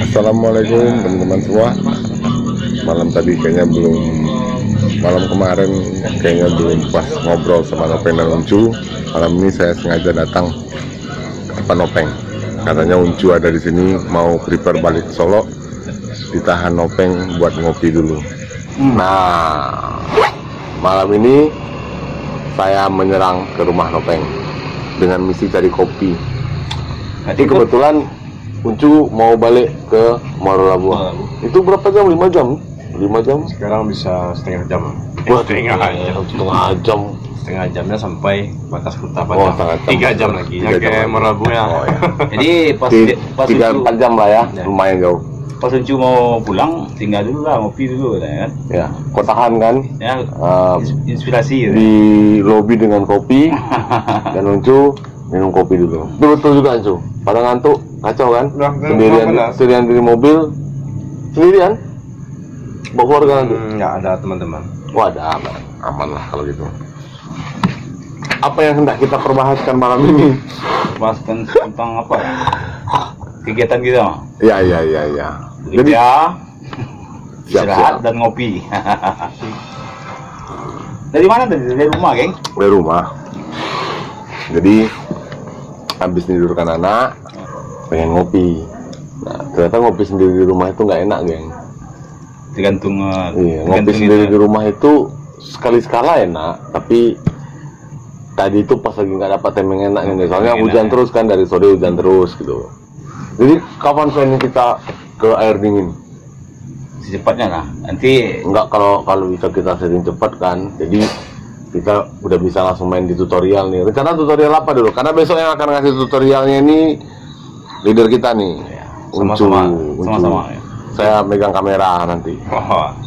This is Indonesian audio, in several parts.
Assalamualaikum teman-teman semua. Malam tadi kayaknya belum, malam kemarin kayaknya belum pas ngobrol sama Nopeng dan Uncu. Malam ini saya sengaja datang ke tempat Nopeng. Katanya Uncu ada di sini mau prepare balik ke Solo. Ditahan Nopeng buat ngopi dulu. Nah, malam ini saya menyerang ke rumah Nopeng dengan misi cari kopi. Jadi kebetulan Uncu mau balik ke Muara Labuan. Itu berapa jam? 5 jam? 5 jam? Sekarang bisa setengah jam. Wah, setengah jam. Setengah jamnya sampai batas kota Padang. 3 jam lagi. Ya ke Muara Labuan ya. Oh, ya. Jadi pas 3-4 jam lah ya, lumayan jauh. Pas Uncu mau pulang, tinggal dulu lah, ngopi dulu kan. Ya, kotahan kan? Ya, inspirasi di lobi dengan kopi dan Uncu minum kopi dulu. Betul juga Uncu. Pada ngantuk, kacau kan? Sendirian di mobil, sendirian? Bawa keluarga nanti? Nggak ada teman-teman. Wah, ada aman lah kalau gitu. Apa yang hendak kita perbahaskan malam ini? Bahaskan tentang apa ya? Kegiatan kita. Ya. Jadi istirahat dan ngopi. Dari mana tadi? Dari rumah, geng? Dari rumah. Jadi habis tidurkan anak, pengen ngopi. Nah, ternyata ngopi sendiri di rumah itu nggak enak, geng. Tergantung. Iya, ngopi sendiri di rumah itu sekali-sekala enak, tapi tadi itu pas lagi nggak dapat yang enaknya nih. Soalnya hujan terus kan, dari sore hujan terus gitu. Jadi kapan planning kita ke air dingin? Secepatnya lah. Nanti Enggak, kalau bisa kita setting cepat kan. Jadi kita udah bisa langsung main di tutorial nih. Rencana tutorial apa dulu? Karena besok yang akan ngasih tutorialnya ini leader kita nih. sama-sama. Ya. Saya megang kamera nanti.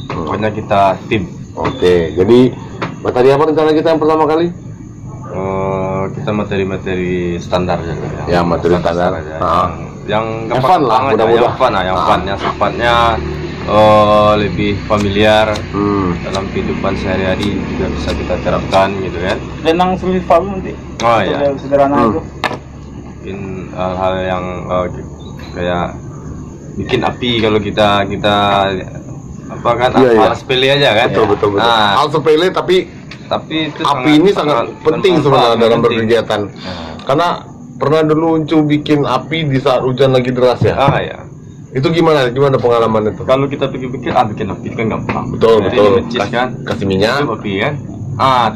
Pokoknya kita tim. Oke, jadi materi apa rencana kita yang pertama kali? Kita materi-materi standar aja. Ya, materi standar. Yang fun lah, mudah-mudahan. Yang fun, yang sifatnya lebih familiar dalam kehidupan sehari-hari juga bisa kita terapkan gitu kan. Renang sulit farm nanti. Oh iya. Sederhana itu. Mungkin hal-hal yang kayak bikin api kalau kita apa kan, hal sepele aja kan. Betul. Hal sepele tapi itu api ini sangat penting sebenarnya dalam berkegiatan. Karena pernah dulu Uncu bikin api di saat hujan lagi deras ya. Ya. Itu gimana pengalaman itu? Kalau kita pikir-pikir, bikin api kan gampang. Betul. Kasih minyak. Itu api kan.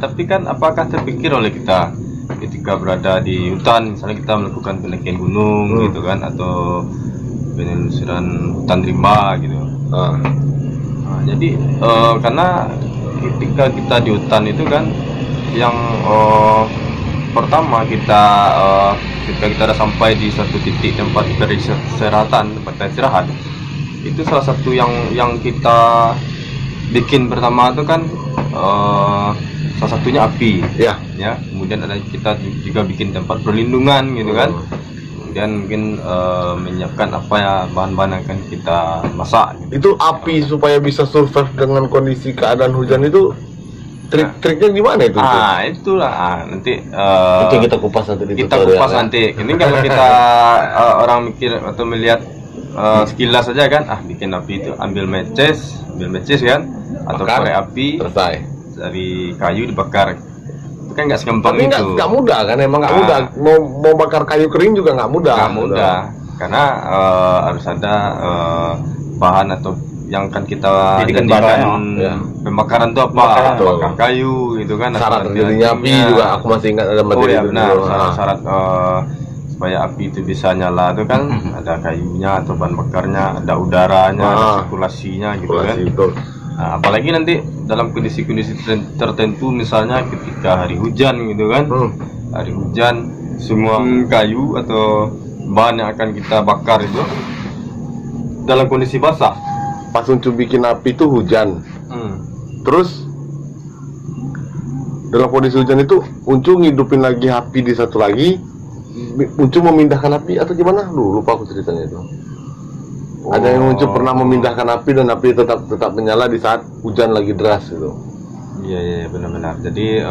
Tapi kan apakah terpikir oleh kita ketika berada di hutan, misalnya kita melakukan pendakian gunung gitu kan, atau penelusuran hutan rimba gitu. Jadi karena ketika kita di hutan itu kan, yang pertama ketika kita udah sampai di suatu titik tempat peristirahatan, tempat istirahat, itu salah satu yang kita bikin pertama itu kan salah satunya api ya. Kemudian ada kita juga bikin tempat perlindungan gitu kan. Kemudian mungkin menyiapkan apa ya, bahan-bahan yang akan kita masak gitu. Itu api supaya bisa survive dengan kondisi keadaan hujan itu trik-triknya gimana itu? Itulah nanti itu kita kupas nanti di kita tutorial, kupas nanti. Ini kalau kita orang mikir atau melihat sekilas saja kan, bikin api itu ambil matches kan, atau korek api selesai, dari kayu dibakar. Itu kan nggak segampang tapi itu. nggak mudah kan, emang nggak mudah. Mau bakar kayu kering juga nggak mudah. Karena harus ada bahan atau yang kan kita jadikan pembakaran itu apa? Bakar kayu gitu kan. Syarat terjadinya api juga aku masih ingat ada materi itu. Benar. Syarat supaya api itu bisa nyala itu kan ada kayunya atau bahan bakarnya, ada udaranya, ada sirkulasinya gitu kan. Nah, apalagi nanti dalam kondisi-kondisi tertentu, misalnya ketika hari hujan gitu kan. Hari hujan, semua kayu atau bahan yang akan kita bakar itu dalam kondisi basah. Pas Uncu bikin api itu hujan. Terus dalam kondisi hujan itu Uncu ngidupin lagi api di satu lagi. Uncu memindahkan api atau gimana? Lupa aku ceritanya itu. Ada yang Uncu pernah memindahkan api dan api tetap menyala di saat hujan lagi deras gitu. Iya benar-benar. Jadi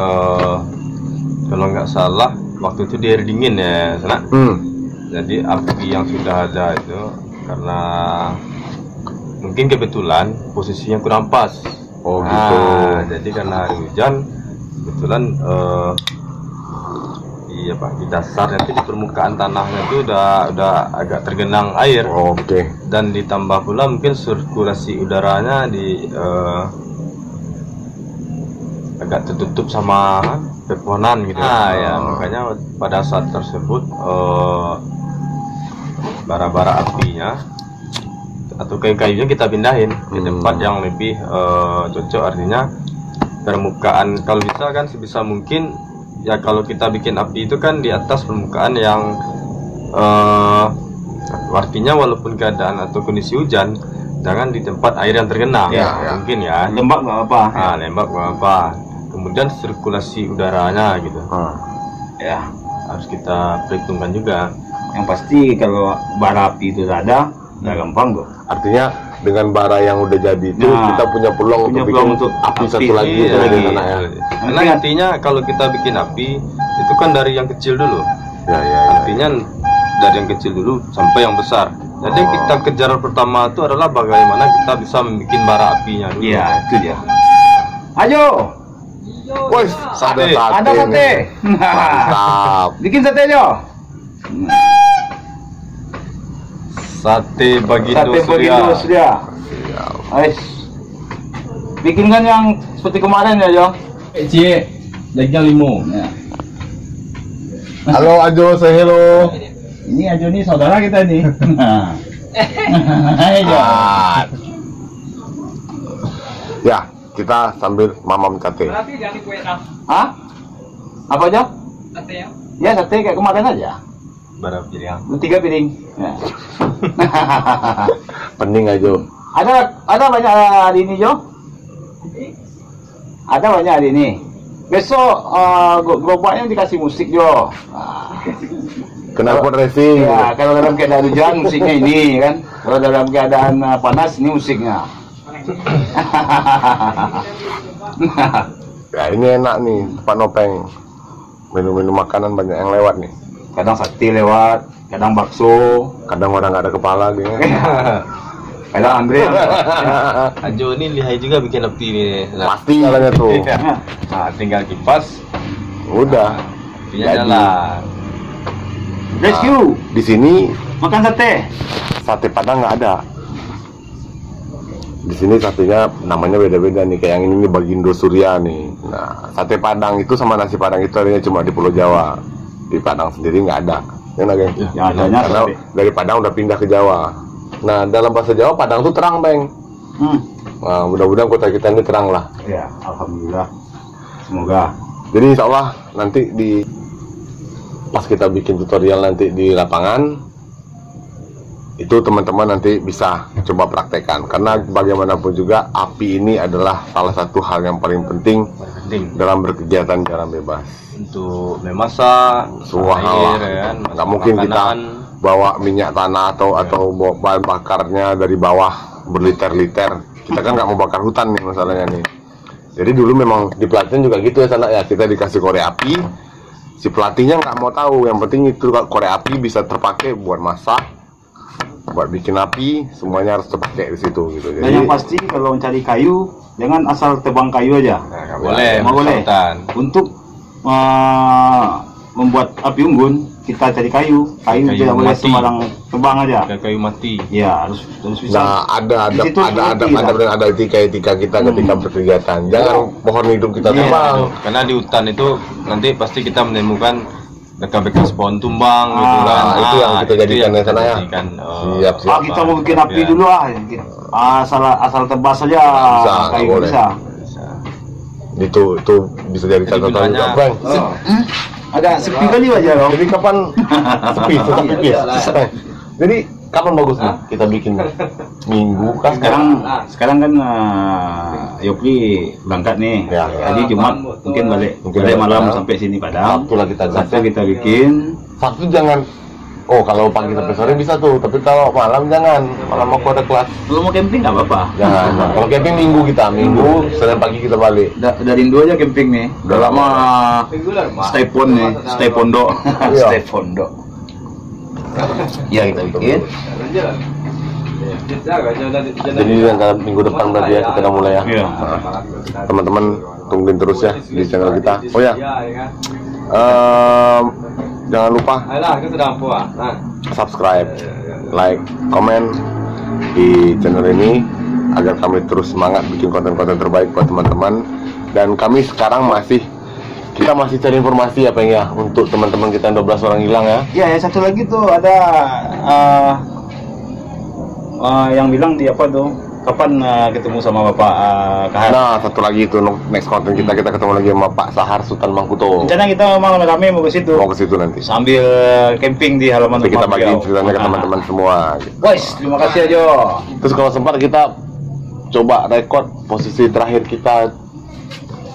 kalau nggak salah waktu itu di air dingin ya, Sana. Jadi api yang sudah ada itu karena mungkin kebetulan posisinya kurang pas. Oh gitu. Jadi karena hari hujan kebetulan di dasar nanti di permukaan tanahnya itu udah agak tergenang air. Oke. Dan ditambah pula mungkin sirkulasi udaranya agak tertutup sama pepohonan gitu. Ya makanya pada saat tersebut bara-bara apinya atau kayu-kayunya kita pindahin ke tempat yang lebih cocok, artinya permukaan kalau bisa kan sebisa mungkin ya kalau kita bikin api itu kan di atas permukaan yang artinya walaupun keadaan atau kondisi hujan jangan di tempat air yang tergenang. Mungkin ya Lembab nggak apa. lembab nggak apa, kemudian sirkulasi udaranya gitu Ya, harus kita perhitungkan juga. yang pasti kalau bara api itu ada, nggak gampang kok. Artinya dengan bara yang udah jadi itu kita punya peluang untuk bikin api satu lagi Iya, dari tanah ya. Karena intinya kalau kita bikin api itu kan dari yang kecil dulu. Ya. Artinya dari yang kecil dulu sampai yang besar. Jadi yang kita kejar pertama itu adalah bagaimana kita bisa membuat bara apinya dulu. Iya, itu dia. Ayo, Woi, ada sate. ada sate. nih. Mantap. Bikin sate aja. Sate bagi Sate begitu sudah. Ais. Bikinkan yang seperti kemarin ya, Jo. Cie, daging limo. Ya. Halo Ajo, say hello. Ini Ajo nih saudara kita nih. Ayo, Jo. Ya, kita sambil mamam sate. Hah? Apa aja? Sate ya? Ya, sate kayak kemarin aja. bara piring. 3 piring. Ya. Pening Ajo. Ada banyak hari ini, Jo? Ada banyak hari ini. Besok gerobaknya dikasih musik, Jo. Kenapa racing? Ya, kalau dalam keadaan hujan musiknya ini kan. Kalau dalam keadaan panas ini musiknya. Ya ini enak nih, Pak Nopeng. Minum-minum makanan banyak yang lewat nih. Kadang sate lewat, kadang bakso, Kadang orang nggak ada kepala gitu. kadang Andre. Ajo ini lihai juga bikin api nih. Pasti caranya tuh. Nah, tinggal kipas, Udah. apinya Jadi. nyala. Rescue, Di sini makan sate. sate Padang nggak ada. Di sini satenya namanya beda-beda nih. Kayak yang ini nih Bagindo Surya nih. Nah, sate Padang itu sama nasi Padang itu adanya cuma di Pulau Jawa. Di Padang sendiri nggak ada. Ya, nggak, geng? Yang adanya Karena sate. dari Padang udah pindah ke Jawa. Nah, dalam bahasa Jawa Padang tuh terang, Bang. Nah, mudah-mudahan kota kita ini terang lah. Ya, alhamdulillah. Semoga. Jadi insya Allah nanti pas kita bikin tutorial nanti di lapangan, itu teman-teman nanti bisa coba praktekkan. Karena bagaimanapun juga api ini adalah salah satu hal yang paling penting dalam berkegiatan jalan bebas. Untuk memasak, Semua hal lah. kan, Nggak mungkin kita bawa minyak tanah atau bawa bahan bakarnya dari bawah berliter-liter. Kita kan nggak mau bakar hutan nih masalahnya nih. Jadi dulu memang di pelatihan juga gitu ya sana ya, kita dikasih korek api, si pelatihnya nggak mau tahu, yang penting itu korek api bisa terpakai buat masak, buat bikin api, semuanya harus terpakai di situ gitu. Dan yang pasti kalau mencari kayu, jangan asal tebang kayu aja. nggak boleh, Nggak boleh. hutan. Untuk membuat api unggun, kita cari kayu. Kayu Kayu tidak boleh mati. sembarang tebang aja. Kayak kayu mati. Ya, harus bisa. Nah, ada Di situ seperti ada etika kita ketika berkegiatan. Jangan pohon hidup kita Iya. tebang. Karena di hutan itu nanti pasti kita menemukan bekas-bekas pohon tumbang gitu kan. itu yang kita jadikan di sana ya. jadikan, Siap, siap. Kita mau bikin api Ya. dulu asal tebas saja bisa, nggak kayu boleh. bisa. Bisa. Itu bisa jadi catatan juga, gunanya- Bang. Ada sepi kali aja loh. Jadi kapan sepi, tetap tipis. Jadi kapan bagus nih kita bikin? Minggu kah? Sekarang kan Yopri berangkat nih. Ya. Jadi Jumat mungkin balik Mungkin malam balik. sampai sini Padang. Sabtu lah kita gas. Sabtu kita bikin. Sabtu jangan. Oh, kalau pagi sampai sore bisa tuh, tapi kalau malam jangan. Malam aku ada kelas. Kalau mau camping nggak apa-apa. Jangan. Kalau camping minggu kita, Minggu, Senin pagi kita balik. Dari Indo aja camping nih. Udah lama stay pon nih, stay pondok. Iya. Stay pondok. Ya kita bikin. Jadi antara minggu depan berarti ya kita udah mulai ya. Iya. Nah, teman-teman tungguin terus ya di channel kita. Oh ya, jangan lupa subscribe, like, komen di channel ini agar kami terus semangat bikin konten-konten terbaik buat teman-teman. Dan kami sekarang kita masih cari informasi apa ya untuk teman-teman kita yang 12 orang hilang ya. Ya, yang satu lagi tuh ada yang bilang di apa tuh? Kapan ketemu sama Bapak Kahar? Nah, satu lagi itu next konten kita ketemu lagi sama Pak Sahar Sultan Mangkuto. Rencana kita malam rame mau ke situ. Mau ke situ nanti. Sambil camping di halaman Nanti kita rumah bagiin beliau. ceritanya ke teman-teman semua. Guys, terima kasih aja. Terus kalau sempat kita coba record posisi terakhir kita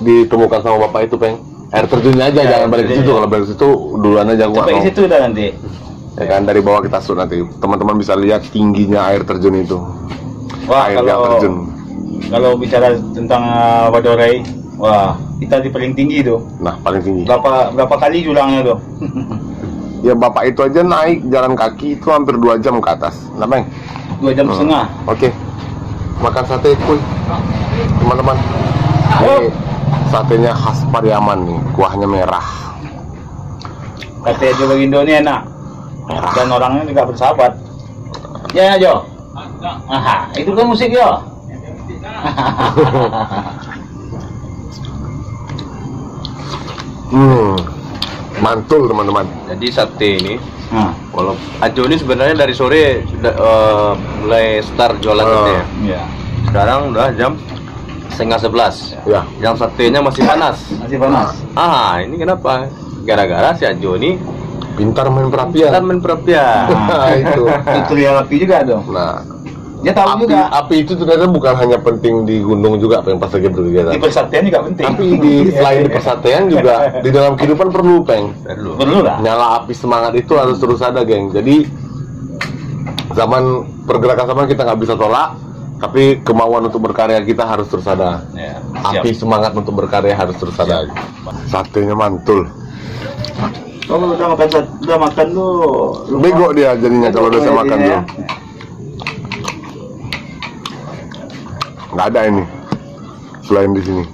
ditemukan sama bapak itu, Peng. Air terjunnya aja, Ya, jangan balik ke situ. Kalau balik ke situ duluan aja gua. Sampai ke situ dah nanti. Ya kan, dari bawah kita shoot nanti. Teman-teman bisa lihat tingginya air terjun itu. Wah, Air yang terjun. kalau bicara tentang Badorai, wah, kita di paling tinggi tuh. Nah, paling tinggi. Berapa kali jurangnya tuh? Ya bapak itu aja naik jalan kaki itu hampir 2 jam ke atas. Nah, Peng. 2 jam setengah. Oke. Makan sate kuy. Teman-teman. Ini satenya khas Pariaman nih, kuahnya merah. Kata Jo Bagindo ini enak. Merah. Dan orangnya juga bersahabat. Ya, Jo. Aha, itu kan musik Jo. Mantul teman-teman. Jadi sate ini, Nah, kalau Ajo ini sebenarnya dari sore sudah mulai start jualan sate ya. ya. Sekarang udah jam setengah 11. Ya. Yang satenya masih panas. Masih panas. Ini kenapa? Gara-gara si Ajo ini Pintar main perapian. kan main perapian. Nah, itu. Tutorial api juga dong. Nah, Dia tahu juga. api itu ternyata bukan hanya penting di gunung juga, Peng, pas lagi berkegiatan. Di persatuan juga penting. Tapi selain di persatuan juga di dalam kehidupan perlu, Peng. Perlu lah. Nyala api semangat itu harus terus ada, geng. Jadi pergerakan zaman kita nggak bisa tolak, tapi kemauan untuk berkarya kita harus terus ada. Ya, Api semangat untuk berkarya harus terus ada. Satenya mantul. Kalau udah makan tuh Bego dia jadinya kalau udah saya makan tuh. ya. Nggak ada ini selain di sini.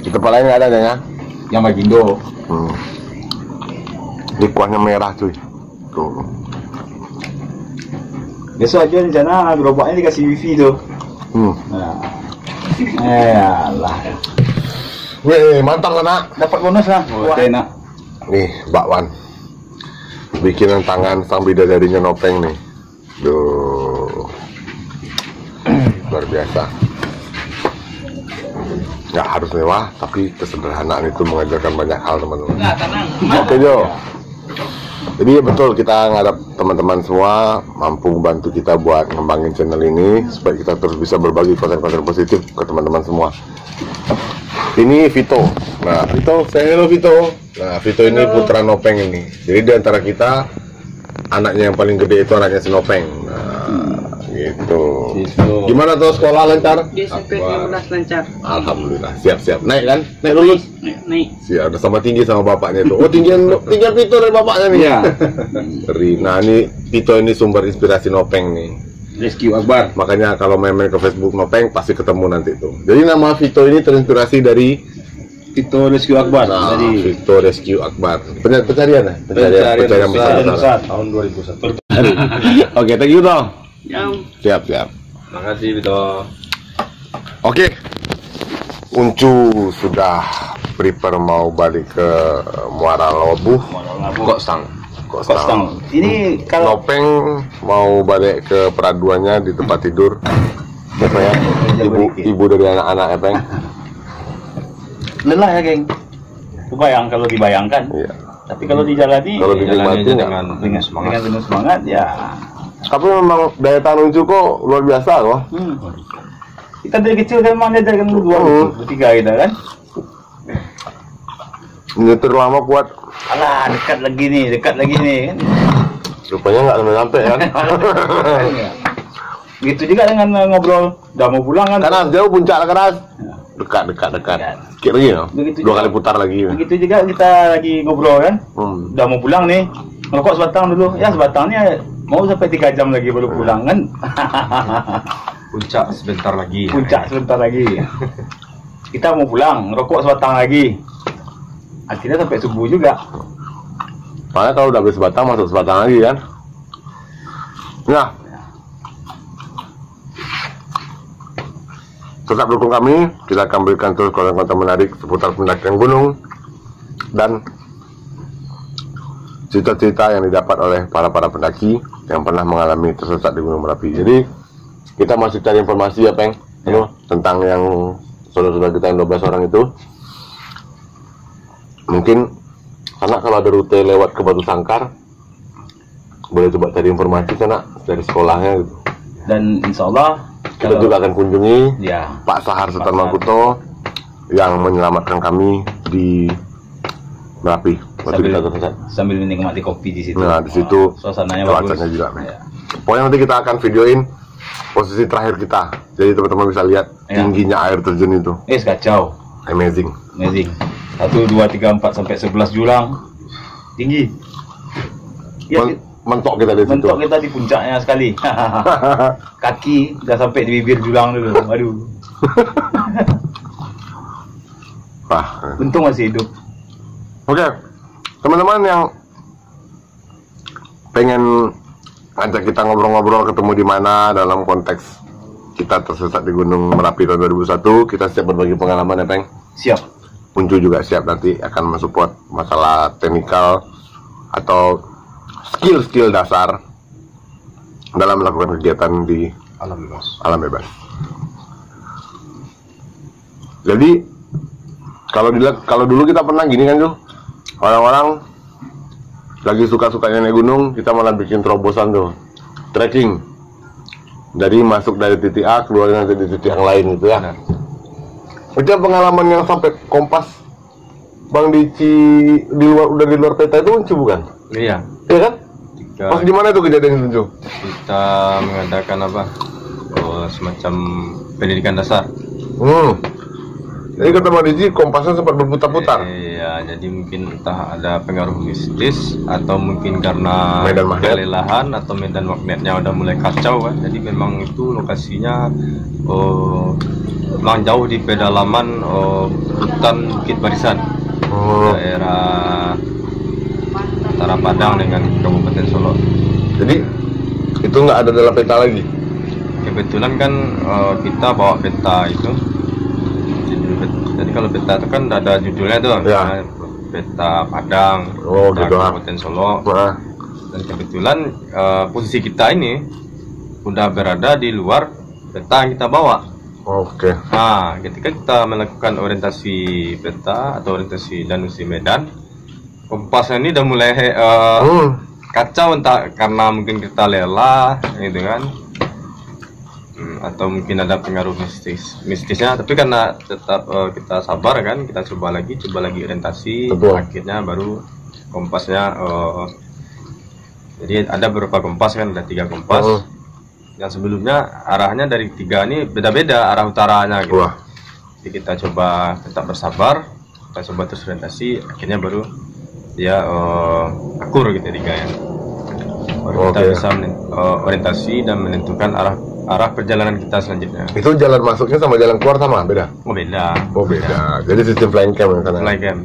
Di tempat lain nggak ada ya? Yang Bagindo. Ini kuahnya merah cuy. Tuh. Besok aja rencana gerobaknya dikasih wifi tuh. Nah. Alah. Weh, mantap kan, Nak? Dapat bonus lah. Wah, enak. Nih, bakwan. Bikinan tangan sang bidadarinya Nopeng nih. Duh. Luar biasa. Nggak harus mewah, tapi kesederhanaan itu mengajarkan banyak hal, teman-teman. Oke, Jo. Jadi ya betul, kita ngarep teman-teman semua mampu membantu kita buat ngembangin channel ini supaya kita terus bisa berbagi konten-konten positif ke teman-teman semua. Ini Vito. Nah, Vito, say hello Vito. Nah, Vito ini putra Nopeng ini. Jadi di antara kita anaknya yang paling gede itu anaknya si Nopeng. Nah, gitu. Gimana tuh sekolah lancar? Di SMP 15 lancar. Alhamdulillah. Siap-siap. Naik kan? Naik lulus? Naik. Siap, udah sama tinggi sama bapaknya tuh. Oh, tinggian Vito dari bapaknya nih. Iya. Nah, ini Vito ini sumber inspirasi Nopeng nih. Rescue Akbar. Makanya kalau main-main ke Facebook Nopeng pasti ketemu nanti tuh. Jadi nama Vito ini terinspirasi dari Itu Rescue Akbar. Nah, Jadi Vito Rescue Akbar. Pencarian ya? Pencarian besar. Tahun 2001. Oke, thank you dong. Jam. Siap. Makasih Vito. Oke. Uncu sudah prepare mau balik ke Muara Lobuh. Kok sang? Kostang. Ini kalau Nopeng mau balik ke peraduannya di tempat tidur. Apa ya? Ibu dari anak-anak ya, Peng? lelah ya, geng. Kebayang kalau dibayangkan. Iya. Tapi kalau dijalani Kalau dinikmati dengan semangat. dengan penuh semangat ya. Tapi memang daya tahan Uncu kok luar biasa loh. Kita dari kecil kan memang diajarkan berdua, bertiga kita kan. Nyetir lama kuat. Alah, dekat lagi nih kan. Rupanya nggak sampai kan? Gitu juga dengan ngobrol, udah mau pulang kan. Kanan jauh puncak keras. Dekat. Sikit lagi ya. Begitu 2 juga. kali putar lagi. Begitu juga kita lagi ngobrol kan. Udah mau pulang nih. Ngerokok sebatang dulu. Ya sebatangnya Mau sampai 3 jam lagi baru pulang kan? Puncak sebentar lagi. Puncak sebentar lagi. Kita mau pulang, rokok sebatang lagi. Akhirnya sampai subuh juga. Makanya kalau udah habis sebatang masuk sebatang lagi kan. Nah, tetap dukung kami. Kita akan berikan terus konten-konten menarik seputar pendakian gunung dan cerita-cerita yang didapat oleh para pendaki yang pernah mengalami tersesat di Gunung Merapi. Jadi kita masih cari informasi ya Peng, tentang yang saudara-saudara kita yang 12 orang itu. Mungkin karena kalau ada rute lewat ke Batu Sangkar, boleh coba cari informasi sana dari sekolahnya gitu. Dan insya Allah kita juga akan kunjungi Pak Sahar Sultan Mangkuto yang menyelamatkan kami di Merapi waktu kita tersesat. Sambil menikmati kopi di situ. Nah, di situ suasananya cuacanya bagus. juga. Pokoknya nanti kita akan videoin posisi terakhir kita. Jadi teman-teman bisa lihat tingginya air terjun itu. Kacau. Amazing. 1, 2, 3, 4 sampai 11 jurang. Tinggi. Mentok kita di situ. Mentok kita di puncaknya sekali. Kaki udah sampai di bibir jurang dulu. Aduh. Wah. Untung masih hidup. Oke, teman-teman yang pengen ngajak kita ngobrol-ngobrol ketemu di mana dalam konteks kita tersesat di Gunung Merapi tahun 2001, kita siap berbagi pengalaman ya Peng? Siap. Puncu juga siap, nanti akan mensupport masalah teknikal atau skill-skill dasar dalam melakukan kegiatan di alam bebas. Jadi kalau dulu kita pernah gini kan tuh, orang-orang lagi suka-sukanya naik gunung, kita malah bikin terobosan tuh, trekking. Jadi masuk dari titik A, keluar nanti di titik yang lain gitu ya. Itu pengalaman yang sampai kompas Bang Dici udah di luar peta itu Uncu bukan? Iya. Iya kan? Pas di mana tuh kejadian itu? Kita mengadakan apa? Semacam pendidikan dasar. Jadi kata Bang Dici kompasnya sempat berputar-putar. Iya, jadi mungkin entah ada pengaruh mistis atau mungkin karena medan magnet, kelelahan atau medan magnetnya udah mulai kacau kan. Jadi memang itu lokasinya memang jauh di pedalaman hutan Bukit Barisan, daerah antara Padang dengan Kabupaten Solo. Jadi itu nggak ada dalam peta lagi. Kebetulan kan kita bawa peta itu. Jadi kalau peta itu kan ada judulnya tuh, peta Padang, peta Kabupaten Solo. Dan kebetulan posisi kita ini udah berada di luar peta yang kita bawa. Oke. Nah, ketika kita melakukan orientasi peta atau orientasi Danusi Medan, kompasnya ini udah mulai kacau, entah karena mungkin kita lelah, gitu kan. Atau mungkin ada pengaruh mistisnya, tapi karena tetap kita sabar kan, kita coba lagi orientasi. Akhirnya baru kompasnya jadi ada beberapa kompas kan, ada 3 kompas. Yang sebelumnya arahnya dari 3 ini beda-beda arah utaranya gitu. Jadi kita coba tetap bersabar, kita coba terus orientasi, akhirnya baru dia akur gitu 3 ya. Baru kita bisa orientasi dan menentukan arah perjalanan kita selanjutnya. Itu jalan masuknya sama jalan keluar sama? Beda? Beda. Beda. Jadi sistem flying camp kan? Flying camp.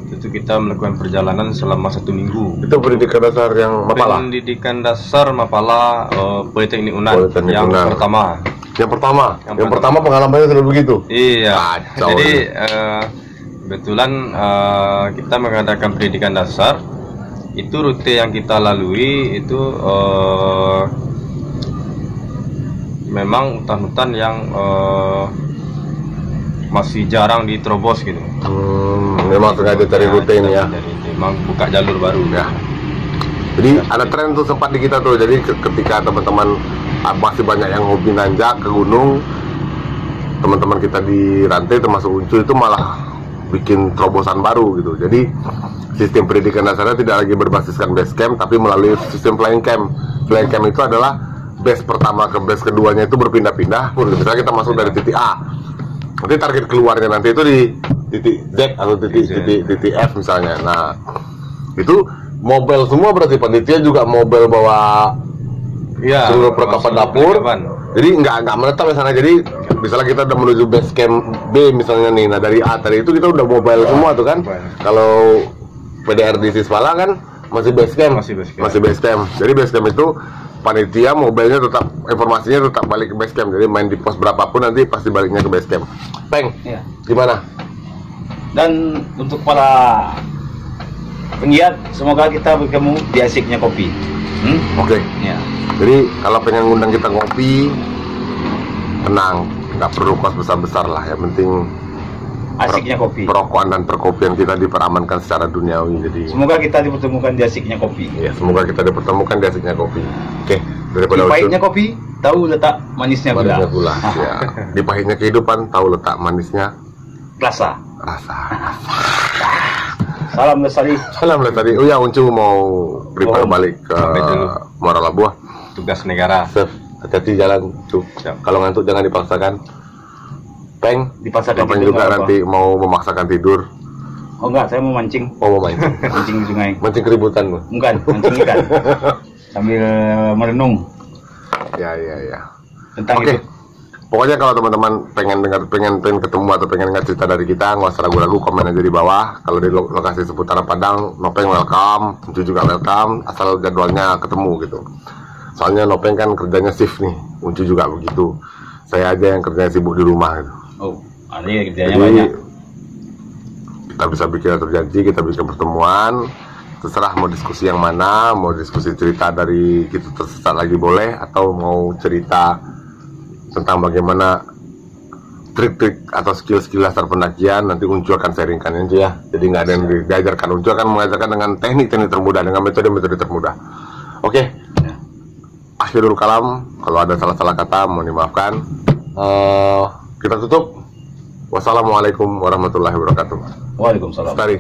Itu kita melakukan perjalanan selama 1 minggu. Itu pendidikan dasar yang Mapala? Pendidikan dasar Mapala Politeknik Unan yang pertama. Yang pertama pengalamannya sudah begitu? Iya. Jadi kebetulan kita mengadakan pendidikan dasar. Itu rute yang kita lalui itu memang hutan-hutan yang masih jarang diterobos gitu. Memang sengaja cari rute ini ya. Memang buka jalur baru ya. Jadi ada tren tuh sempat di kita tuh. Jadi ketika teman-teman masih banyak yang hobi nanjak ke gunung, teman-teman kita di rantai termasuk Uncu itu malah bikin terobosan baru gitu. Jadi sistem pendidikan dasarnya tidak lagi berbasiskan base camp, tapi melalui sistem flying camp. Flying camp itu adalah base pertama ke base keduanya itu berpindah-pindah. Misalnya kita masuk dari titik A, nanti target keluarnya nanti itu di titik Z atau titik F misalnya. Nah, itu mobile semua berarti panitia juga mobile bawa Iya, seluruh perlengkapan dapur. Jadi nggak menetap di sana. Jadi misalnya kita udah menuju base camp B misalnya nih, nah dari A tadi itu kita udah mobile semua tuh kan. Kalau PDR di Sismala kan masih base camp. Masih base camp. Jadi base camp itu panitia mobilenya tetap, informasinya tetap balik ke base camp. Jadi main di pos berapapun nanti pasti baliknya ke base camp. Peng, Iya. gimana? Dan untuk para penggiat, semoga kita bertemu di asiknya kopi. Oke. Ya. Jadi kalau pengen ngundang kita ngopi, tenang, nggak perlu kos besar-besar lah. Yang penting Asiknya kopi. perokokan dan perkopian kita diperamankan secara duniawi. Jadi Semoga kita dipertemukan di asiknya kopi. ya semoga kita dipertemukan di asiknya kopi. Oke, Di daripada pahitnya kopi, tahu letak manisnya gula. manisnya gula. Ya. Di pahitnya kehidupan tahu letak manisnya Rasa. rasa. Salam Lestari. Salam lah tadi. Oh ya, Uncu mau prepare balik ke Sampai dulu. Muara Labuh. Tugas negara. Chef, hati-hati jalan, Cuk. Siap. Kalau ngantuk jangan dipaksakan. Peng, Dipaksakan Bapak tidur juga nggak nanti mau memaksakan tidur. Oh enggak, saya mau mancing. Oh, mau mancing. Mancing di sungai. Mancing keributan lu. Bukan, mancing ikan. Sambil merenung Ya. tentang Oke. itu. Pokoknya kalau teman-teman pengen ketemu atau pengen dengar cerita dari kita, nggak usah ragu-ragu, komen aja di bawah. Kalau di lokasi seputaran Padang, Nopeng welcome, Uncu juga welcome, asal jadwalnya ketemu gitu. Soalnya Nopeng kan kerjanya shift nih, Uncu juga begitu. Saya aja yang kerjanya sibuk di rumah gitu. Oh, ada ya kerjanya Jadi banyak. kita bisa bikin atur janji, kita bikin pertemuan. Terserah mau diskusi yang mana, mau diskusi cerita dari kita tersesat lagi boleh, atau mau cerita tentang bagaimana trik-trik atau skill-skill dasar pendakian, nanti Uncu akan sharingkan aja ya. Jadi nggak ada yang diajarkan, Uncu akan mengajarkan dengan teknik-teknik termudah, dengan metode-metode termudah. Oke. Akhirul kalam, kalau ada salah-salah kata mohon dimaafkan. Kita tutup. Wassalamualaikum warahmatullahi wabarakatuh. Waalaikumsalam. Lestari.